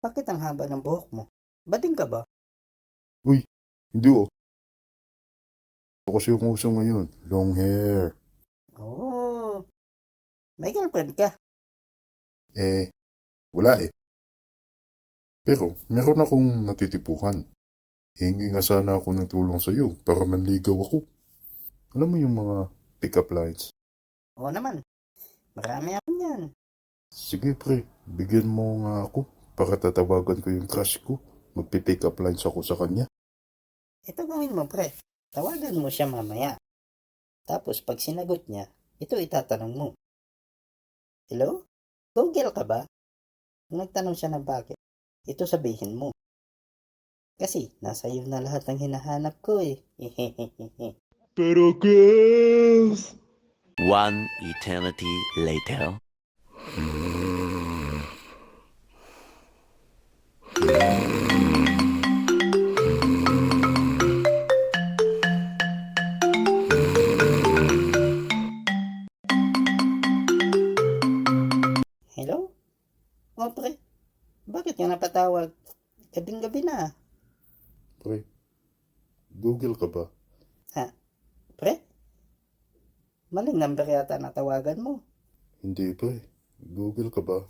Bakit ang haba ng buhok mo? Bading ka ba? Uy, hindi oh. Ako kasi yung uso ngayon. Long hair. Oo. May girlfriend ka. Eh, wala eh. Pero, meron akong natitipuhan. Hingi nga sana ako ng tulong sa'yo para manligaw ako. Alam mo yung mga pick-up lines? Oo naman. Marami ako yan. Sige pre, bigyan mo nga ako para tatawagan ko yung crush ko. Magpipick up lines ako sa kanya. Ito gawin mo, pre. Tawagan mo siya mamaya. Tapos pag sinagot niya, ito itatanong mo. Hello? Google ka ba? Kung nagtanong siya ng bakit, ito sabihin mo. Kasi nasa iyo na lahat ng hinahanap ko eh. Pero girls! One eternity later. Hello? O pre, bakit ka napatawag? Gabing-gabi na. Pre, Google ka ba? Ha? Pre? Maling number yata natawagan mo. Hindi pre, Google ka ba?